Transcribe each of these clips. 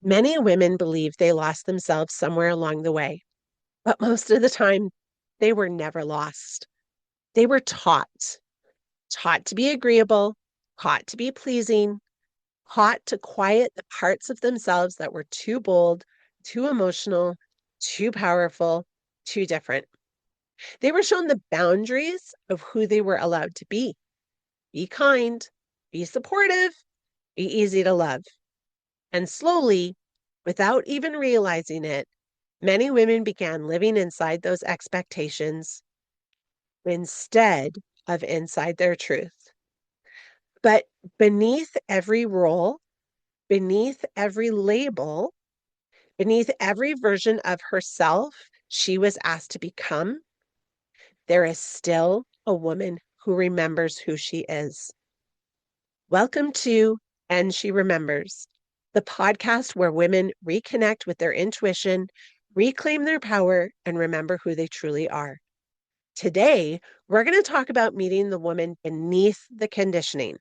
Many women believe they lost themselves somewhere along the way, but most of the time, they were never lost. They were taught to be agreeable, taught to be pleasing, taught to quiet the parts of themselves that were too bold, too emotional, too powerful, too different. They were shown the boundaries of who they were allowed to be. Be kind, be supportive, be easy to love. And slowly, without even realizing it, many women began living inside those expectations instead of inside their truth. But beneath every role, beneath every label, beneath every version of herself she was asked to become, there is still a woman who remembers who she is. Welcome to And She Remembers, the podcast where women reconnect with their intuition, reclaim their power, and remember who they truly are. Today, we're going to talk about meeting the woman beneath the conditioning.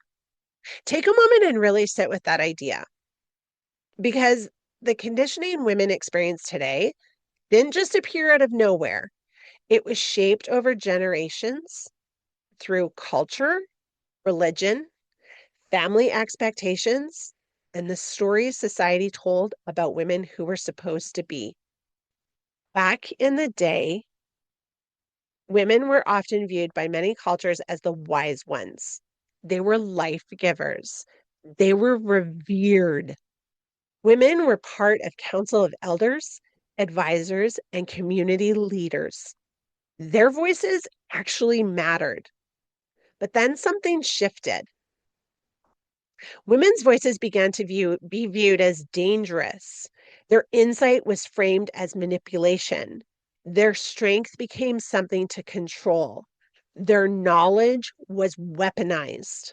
Take a moment and really sit with that idea because the conditioning women experience today didn't just appear out of nowhere. It was shaped over generations through culture, religion, family expectations, and the stories society told about women who were supposed to be. Back in the day, women were often viewed by many cultures as the wise ones. They were life givers. They were revered. Women were part of council of elders, advisors, and community leaders. Their voices actually mattered. But then something shifted. Women's voices began to be viewed as dangerous. Their insight was framed as manipulation. Their strength became something to control. Their knowledge was weaponized.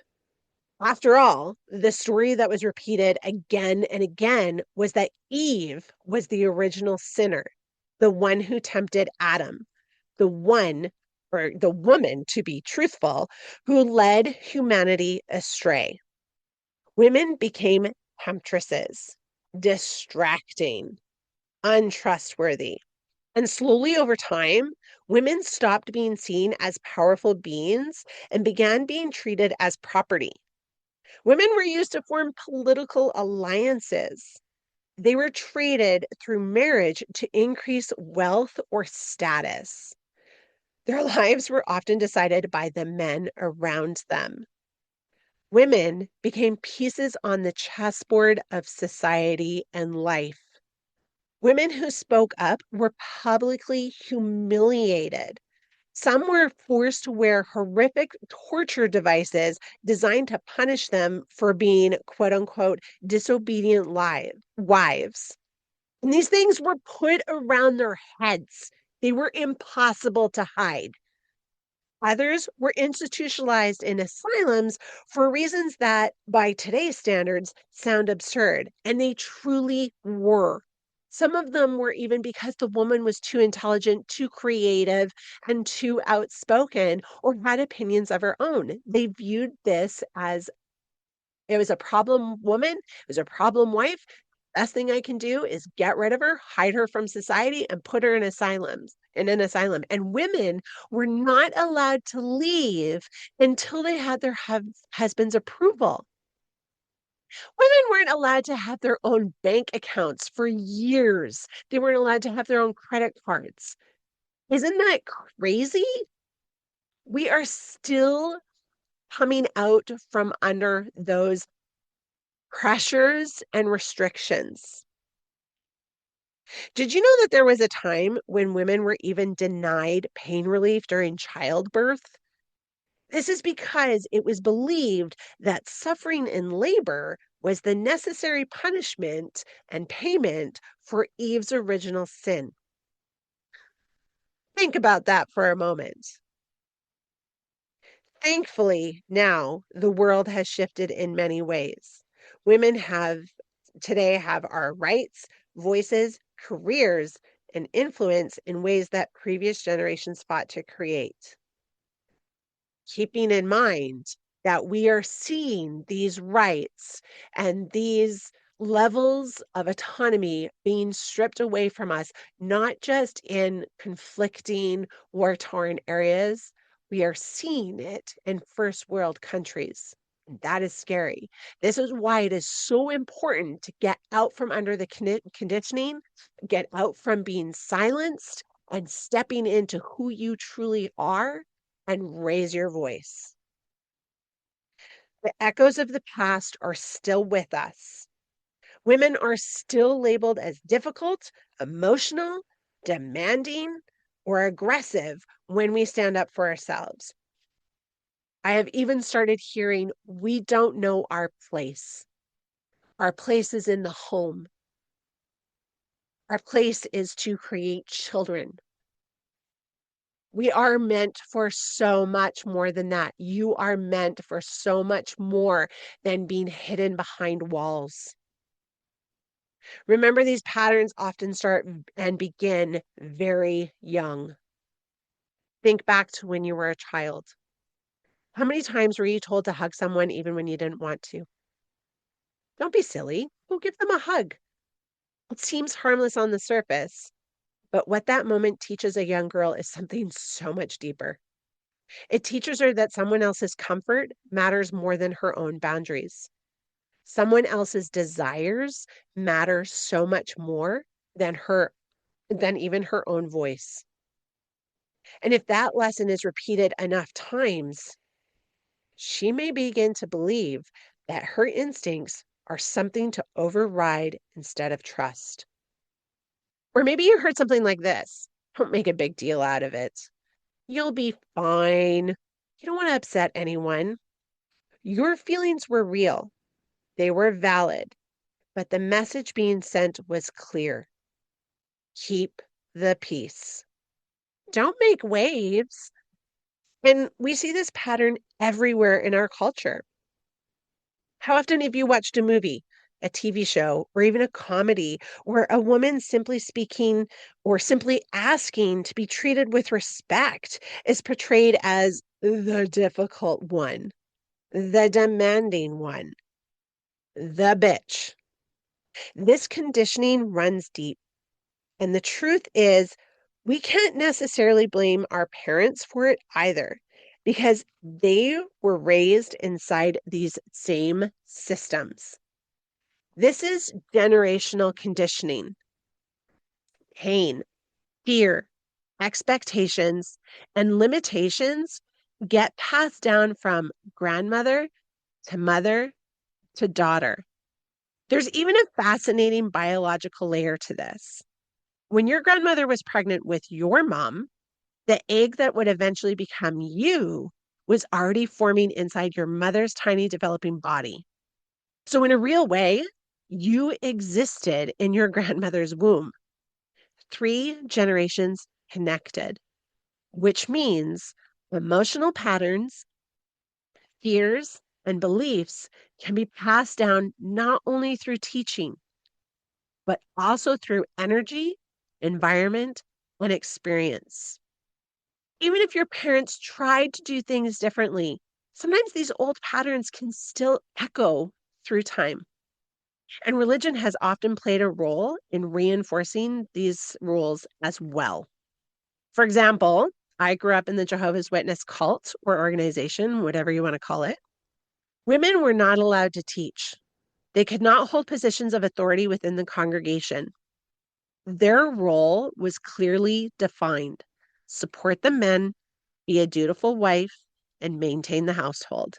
After all, the story that was repeated again and again was that Eve was the original sinner, the one who tempted Adam, the one, or the woman, to be truthful, who led humanity astray. Women became temptresses, distracting, untrustworthy. And slowly over time, women stopped being seen as powerful beings and began being treated as property. Women were used to form political alliances. They were traded through marriage to increase wealth or status. Their lives were often decided by the men around them. Women became pieces on the chessboard of society and life. Women who spoke up were publicly humiliated. Some were forced to wear horrific torture devices designed to punish them for being, quote unquote, disobedient wives. And these things were put around their heads. They were impossible to hide. Others were institutionalized in asylums for reasons that, by today's standards, sound absurd. And they truly were. Some of them were even because the woman was too intelligent, too creative, and too outspoken, or had opinions of her own. They viewed this as it was a problem woman, it was a problem wife. Best thing I can do is get rid of her, hide her from society, and put her in an asylum. And women were not allowed to leave until they had their husband's approval. Women weren't allowed to have their own bank accounts for years. They weren't allowed to have their own credit cards. Isn't that crazy? We are still coming out from under those pressures and restrictions. Did you know that there was a time when women were even denied pain relief during childbirth? This is because it was believed that suffering in labor was the necessary punishment and payment for Eve's original sin. Think about that for a moment. Thankfully, now the world has shifted in many ways. Women have today have our rights, voices, careers, and influence in ways that previous generations fought to create. Keeping in mind that we are seeing these rights and these Levels of autonomy being stripped away from us, not just in conflicting, war torn areas. We are seeing it in first world countries. That is scary. This is why it is so important to get out from under the conditioning, get out from being silenced, and stepping into who you truly are and raise your voice. The echoes of the past are still with us. Women are still labeled as difficult, emotional, demanding, or aggressive when we stand up for ourselves. I have even started hearing we don't know our place. Our place is in the home. Our place is to create children. We are meant for so much more than that. You are meant for so much more than being hidden behind walls. Remember, these patterns often start and begin very young. Think back to when you were a child. How many times were you told to hug someone even when you didn't want to? Don't be silly. Go give them a hug. It seems harmless on the surface, but what that moment teaches a young girl is something so much deeper. It teaches her that someone else's comfort matters more than her own boundaries. Someone else's desires matter so much more than even her own voice. And if that lesson is repeated enough times, she may begin to believe that her instincts are something to override instead of trust. Or maybe you heard something like this. Don't make a big deal out of it. You'll be fine. You don't want to upset anyone. Your feelings were real, they were valid, but the message being sent was clear. Keep the peace. Don't make waves. And we see this pattern everywhere in our culture. How often have you watched a movie, a TV show, or even a comedy where a woman simply speaking or simply asking to be treated with respect is portrayed as the difficult one, the demanding one, the bitch? This conditioning runs deep. And the truth is, we can't necessarily blame our parents for it either, because they were raised inside these same systems. This is generational conditioning. Pain, fear, expectations, and limitations get passed down from grandmother to mother to daughter. There's even a fascinating biological layer to this. When your grandmother was pregnant with your mom, the egg that would eventually become you was already forming inside your mother's tiny developing body. So, in a real way, you existed in your grandmother's womb, 3 generations connected, which means emotional patterns, fears, and beliefs can be passed down not only through teaching, but also through energy, environment, and experience. Even if your parents tried to do things differently, sometimes these old patterns can still echo through time. And religion has often played a role in reinforcing these rules as well. For example, I grew up in the Jehovah's Witness cult or organization, whatever you want to call it. Women were not allowed to teach. They could not hold positions of authority within the congregation. Their role was clearly defined: support the men, be a dutiful wife, and maintain the household.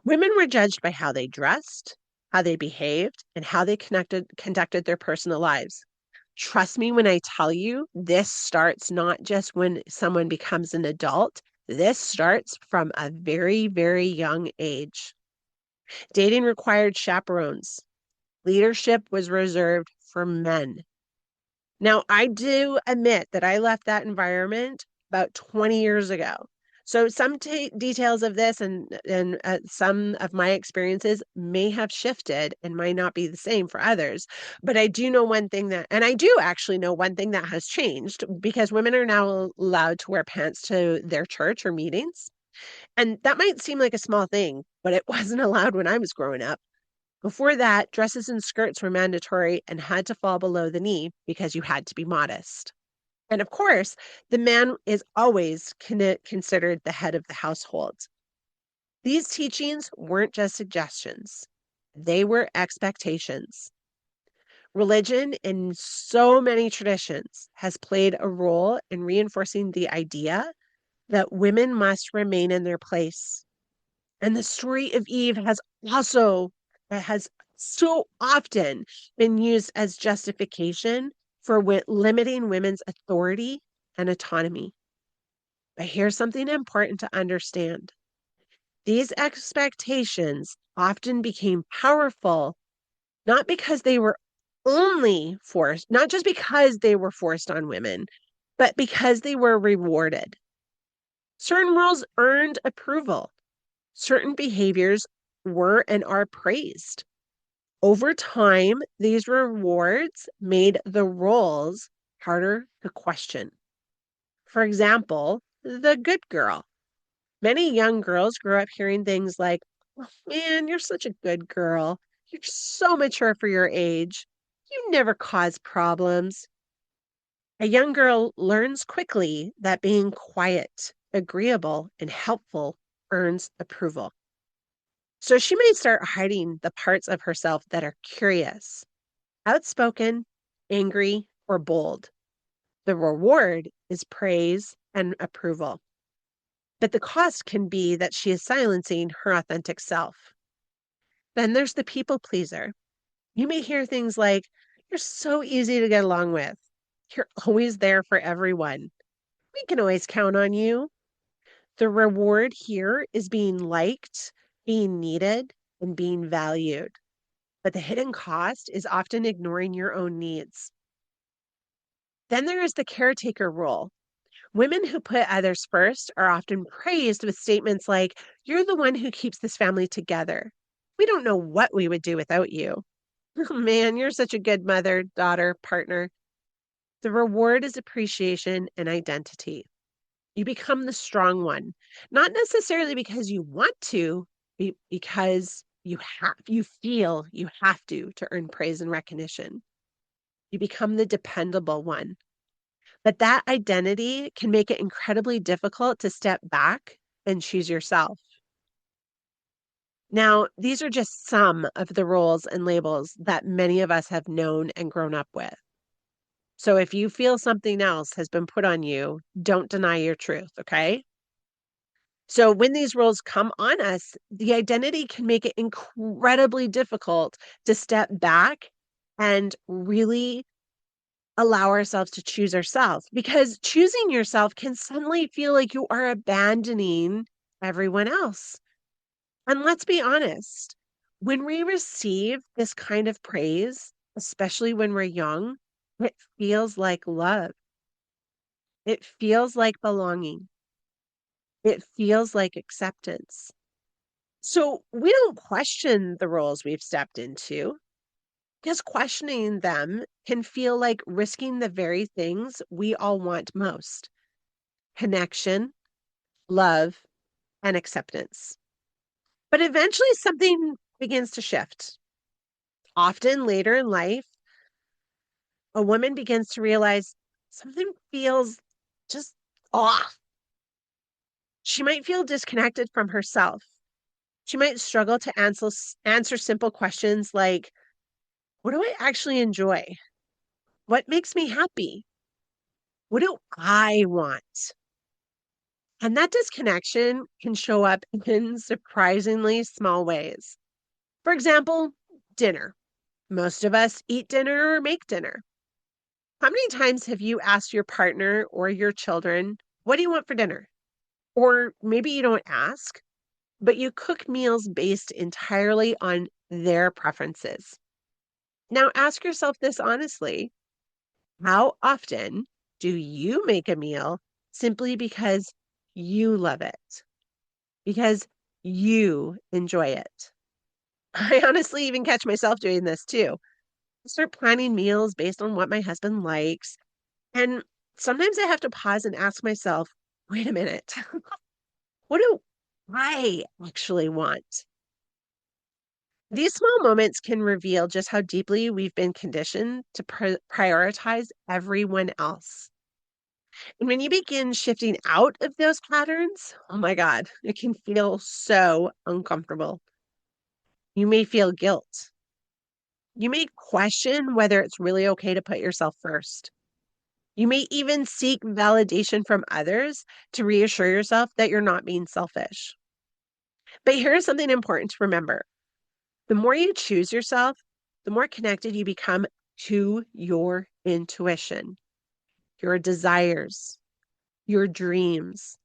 Women were judged by how they dressed, how they behaved, and how they conducted their personal lives. Trust me when I tell you, this starts not just when someone becomes an adult, this starts from a very, very young age. Dating required chaperones. Leadership was reserved for men. Now, I do admit that I left that environment about 20 years ago. So some details of this and some of my experiences may have shifted and might not be the same for others. But I do know one thing and I do actually know one thing that has changed because women are now allowed to wear pants to their church or meetings. And that might seem like a small thing, but it wasn't allowed when I was growing up. Before that, dresses and skirts were mandatory and had to fall below the knee because you had to be modest. And of course, the man is always considered the head of the household. These teachings weren't just suggestions, they were expectations. Religion, in so many traditions, has played a role in reinforcing the idea that women must remain in their place. And the story of Eve has so often been used as justification for limiting women's authority and autonomy. But here's something important to understand. These expectations often became powerful not because they were only forced, not just because they were forced on women, but because they were rewarded. Certain rules earned approval. Certain behaviors were and are praised. Over time, these rewards made the roles harder to question. For example, the good girl. Many young girls grew up hearing things like, "Oh, man, you're such a good girl. You're so mature for your age. You never cause problems." A young girl learns quickly that being quiet, agreeable, and helpful earns approval. So she may start hiding the parts of herself that are curious, outspoken, angry, or bold. The reward is praise and approval. But the cost can be that she is silencing her authentic self. Then there's the people pleaser. You may hear things like, "You're so easy to get along with. You're always there for everyone. We can always count on you." The reward here is being liked, being needed, and being valued. But the hidden cost is often ignoring your own needs. Then there is the caretaker role. Women who put others first are often praised with statements like, "You're the one who keeps this family together. We don't know what we would do without you." "Man, you're such a good mother, daughter, partner." The reward is appreciation and identity. You become the strong one, not necessarily because you want to, because you feel you have to earn praise and recognition. You become the dependable one. But that identity can make it incredibly difficult to step back and choose yourself. Now, these are just some of the roles and labels that many of us have known and grown up with. So if you feel something else has been put on you, don't deny your truth, okay? So when these roles come on us, the identity can make it incredibly difficult to step back and really allow ourselves to choose ourselves, because choosing yourself can suddenly feel like you are abandoning everyone else. And let's be honest, when we receive this kind of praise, especially when we're young, it feels like love. It feels like belonging. It feels like acceptance. So we don't question the roles we've stepped into, because questioning them can feel like risking the very things we all want most: connection, love, and acceptance. But eventually something begins to shift. Often later in life, a woman begins to realize something feels just off. She might feel disconnected from herself. She might struggle to answer simple questions like, what do I actually enjoy? What makes me happy? What do I want? And that disconnection can show up in surprisingly small ways. For example, dinner. Most of us eat dinner or make dinner. How many times have you asked your partner or your children, "What do you want for dinner?" Or maybe you don't ask, but you cook meals based entirely on their preferences. Now ask yourself this honestly: how often do you make a meal simply because you love it, because you enjoy it? I honestly even catch myself doing this too. I start planning meals based on what my husband likes. And sometimes I have to pause and ask myself, wait a minute, what do I actually want? These small moments can reveal just how deeply we've been conditioned to prioritize everyone else. And when you begin shifting out of those patterns, oh my God, it can feel so uncomfortable. You may feel guilt. You may question whether it's really okay to put yourself first. You may even seek validation from others to reassure yourself that you're not being selfish. But here's something important to remember: the more you choose yourself, the more connected you become to your intuition, your desires, your dreams,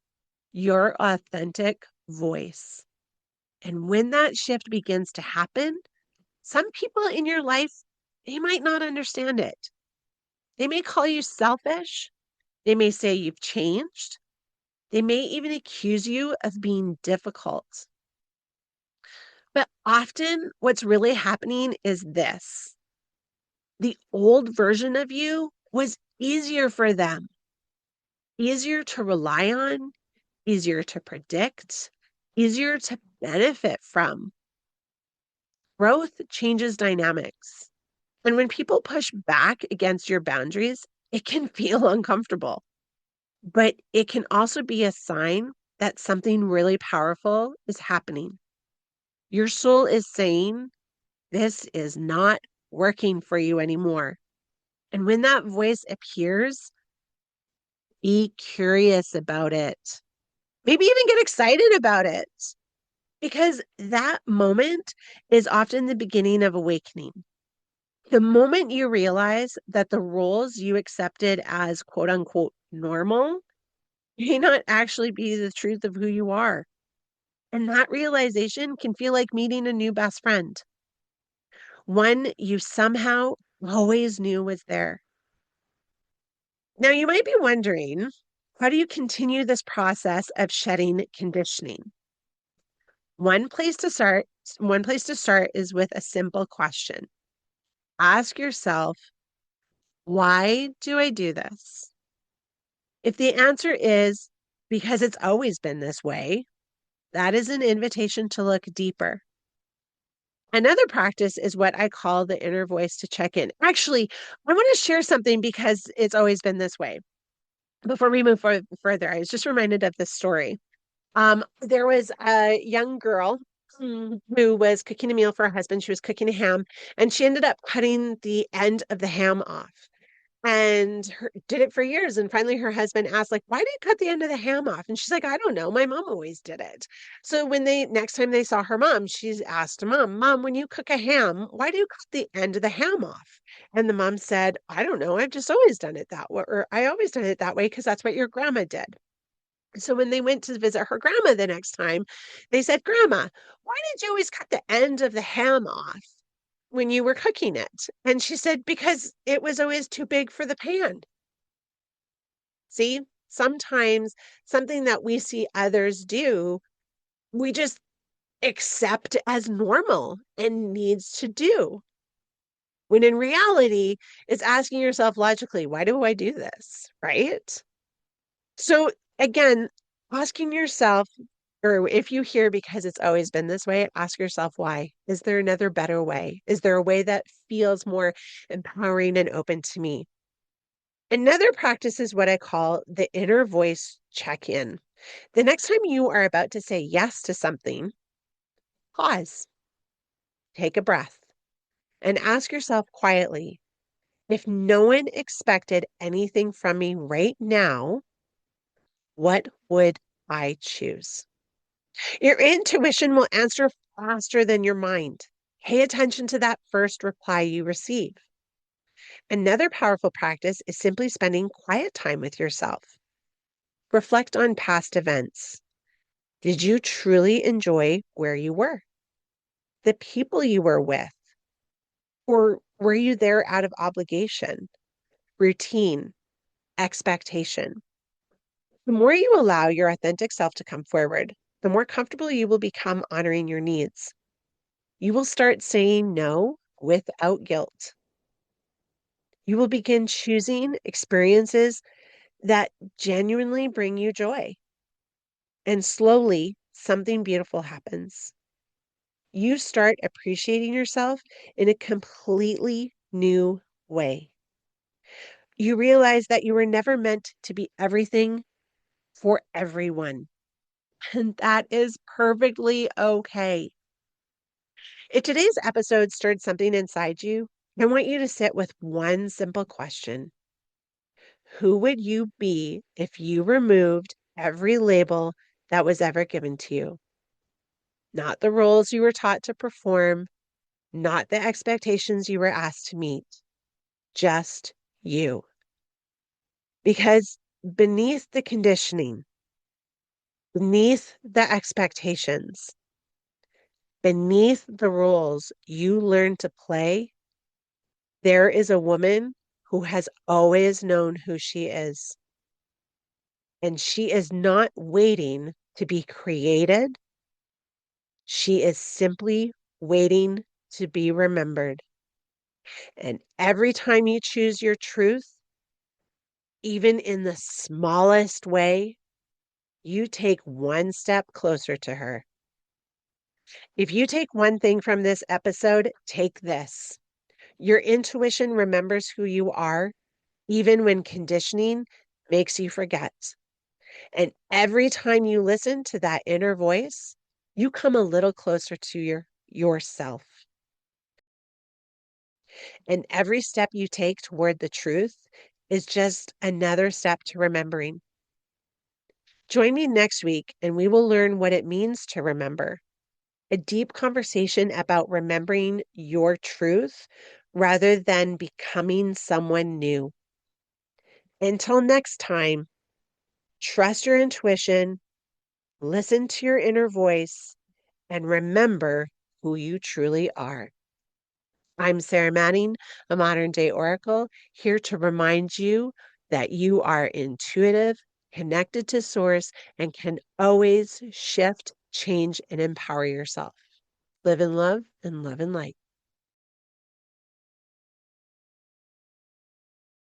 your authentic voice. And when that shift begins to happen, some people in your life, they might not understand it. They may call you selfish. They may say you've changed. They may even accuse you of being difficult. But often what's really happening is this: the old version of you was easier for them, easier to rely on, easier to predict, easier to benefit from. Growth changes dynamics. And when people push back against your boundaries, it can feel uncomfortable, but it can also be a sign that something really powerful is happening. Your soul is saying, this is not working for you anymore. And when that voice appears, be curious about it. Maybe even get excited about it, because that moment is often the beginning of awakening. The moment you realize that the roles you accepted as quote unquote normal may not actually be the truth of who you are. And that realization can feel like meeting a new best friend, one you somehow always knew was there. Now, you might be wondering, how do you continue this process of shedding conditioning? One place to start, one place to start is with a simple question. Ask yourself, why do I do this? If the answer is because it's always been this way, that is an invitation to look deeper. Another practice is what I call the inner voice to check in. Actually, I want to share something because it's always been this way. Before we move further, I was just reminded of this story. There was a young girl who was cooking a meal for her husband. She was cooking a ham, and she ended up cutting the end of the ham off, and did it for years. And finally, her husband asked, like, "Why do you cut the end of the ham off?" And she's like, "I don't know. My mom always did it." So when they next time they saw her mom, she's asked mom, "Mom, when you cook a ham, why do you cut the end of the ham off?" And the mom said, "I don't know. I've just always done it that way, or I always done it that way because that's what your grandma did." So when they went to visit her grandma the next time, they said, "Grandma, why did you always cut the end of the ham off when you were cooking it?" And she said, "Because it was always too big for the pan." See, sometimes something that we see others do, we just accept as normal and needs to do. When in reality, it's asking yourself logically, why do I do this? Right? So again, asking yourself, or if you hear because it's always been this way, ask yourself why. Is there another better way? Is there a way that feels more empowering and open to me? Another practice is what I call the inner voice check in. The next time you are about to say yes to something, pause, take a breath, and ask yourself quietly, if no one expected anything from me right now, what would I choose? Your intuition will answer faster than your mind. Pay attention to that first reply you receive. Another powerful practice is simply spending quiet time with yourself. Reflect on past events. Did you truly enjoy where you were, the people you were with, or were you there out of obligation, routine, expectation? The more you allow your authentic self to come forward, the more comfortable you will become honoring your needs. You will start saying no without guilt. You will begin choosing experiences that genuinely bring you joy. And slowly, something beautiful happens. You start appreciating yourself in a completely new way. You realize that you were never meant to be everything for everyone, and that is perfectly okay. If today's episode stirred something inside you, I want you to sit with one simple question. Who would you be if you removed every label that was ever given to you? Not the roles you were taught to perform, not the expectations you were asked to meet, just you. Because beneath the conditioning, beneath the expectations, beneath the roles you learned to play, there is a woman who has always known who she is. And she is not waiting to be created. She is simply waiting to be remembered. And every time you choose your truth, even in the smallest way, you take one step closer to her. If you take one thing from this episode, take this. Your intuition remembers who you are, even when conditioning makes you forget. And every time you listen to that inner voice, you come a little closer to yourself. And every step you take toward the truth is just another step to remembering. Join me next week and we will learn what it means to remember. A deep conversation about remembering your truth rather than becoming someone new. Until next time, trust your intuition, listen to your inner voice, and remember who you truly are. I'm Sarah Manning, a modern day oracle, here to remind you that you are intuitive, connected to source, and can always shift, change, and empower yourself. Live in love and love in light.